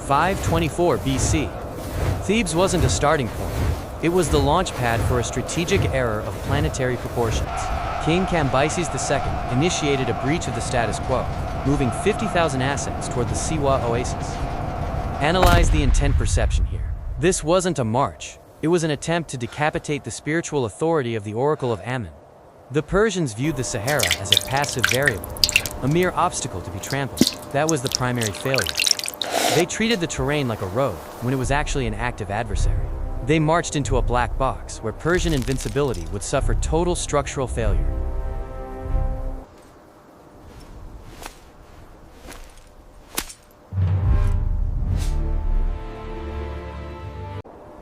524 BC. Thebes wasn't a starting point. It was the launch pad for a strategic error of planetary proportions. King Cambyses II initiated a breach of the status quo, moving 50,000 assets toward the Siwa oasis. Analyze the intent perception here. This wasn't a march. It was an attempt to decapitate the spiritual authority of the Oracle of Ammon. The Persians viewed the Sahara as a passive variable, a mere obstacle to be trampled. That was the primary failure. They treated the terrain like a road when it was actually an active adversary. They marched into a black box where Persian invincibility would suffer total structural failure.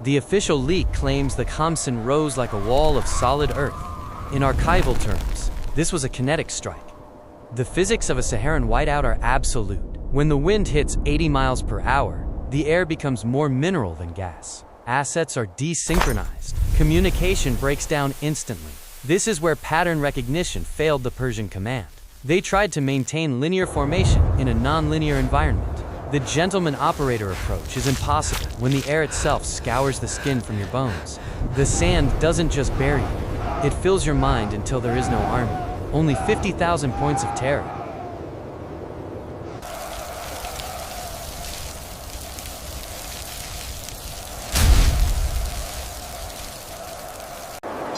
The official leak claims the Khamsin rose like a wall of solid earth. In archival terms, this was a kinetic strike. The physics of a Saharan whiteout are absolute. When the wind hits 80 miles per hour, the air becomes more mineral than gas. Assets are desynchronized. Communication breaks down instantly. This is where pattern recognition failed the Persian command. They tried to maintain linear formation in a non-linear environment. The gentleman operator approach is impossible when the air itself scours the skin from your bones. The sand doesn't just bury you. It fills your mind until there is no army. Only 50,000 points of terror.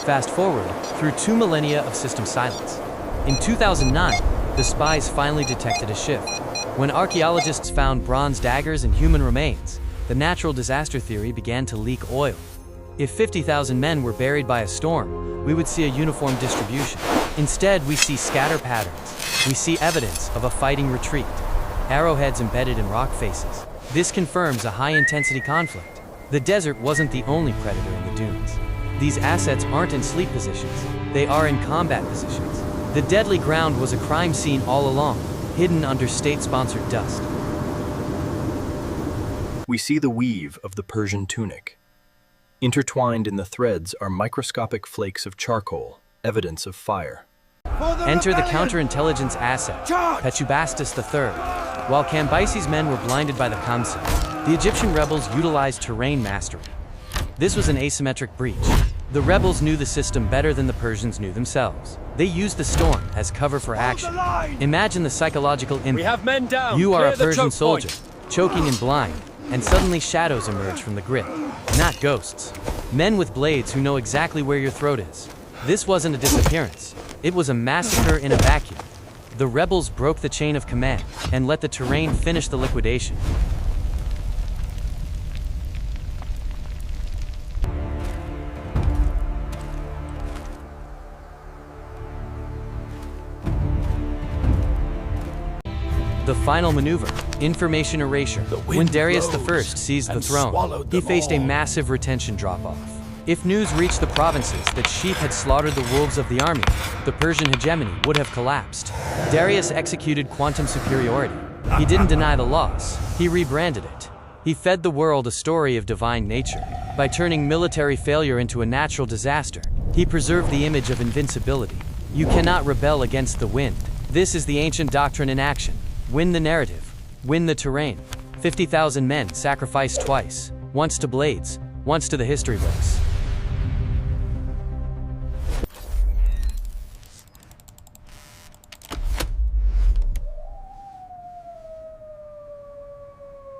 Fast forward through 2 millennia of system silence. In 2009, the spies finally detected a shift. When archaeologists found bronze daggers and human remains, the natural disaster theory began to leak oil. If 50,000 men were buried by a storm, we would see a uniform distribution. Instead, we see scatter patterns. We see evidence of a fighting retreat, arrowheads embedded in rock faces. This confirms a high-intensity conflict. The desert wasn't the only predator in the dunes. These assets aren't in sleep positions. They are in combat positions. The deadly ground was a crime scene all along, hidden under state-sponsored dust. We see the weave of the Persian tunic. Intertwined in the threads are microscopic flakes of charcoal, evidence of fire. Enter the counterintelligence asset, Petubastus III. While Cambyses' men were blinded by the Khamsin, the Egyptian rebels utilized terrain mastery. This was an asymmetric breach. The rebels knew the system better than the Persians knew themselves. They used the storm as cover for action. Imagine the psychological impact. We have men down. You are a Clear the Persian choke soldier, point. choking and blind, and suddenly shadows emerge from the grip. Not ghosts. Men with blades who know exactly where your throat is. This wasn't a disappearance. It was a massacre in a vacuum. The rebels broke the chain of command and let the terrain finish the liquidation. The final maneuver, information erasure. When Darius I seized the throne, he faced a massive retention drop-off. If news reached the provinces that sheep had slaughtered the wolves of the army, the Persian hegemony would have collapsed. Darius executed quantum superiority. He didn't deny the loss, he rebranded it. He fed the world a story of divine nature. By turning military failure into a natural disaster, he preserved the image of invincibility. You cannot rebel against the wind. This is the ancient doctrine in action. Win the narrative. Win the terrain. 50,000 men sacrificed twice. Once to blades, once to the history books.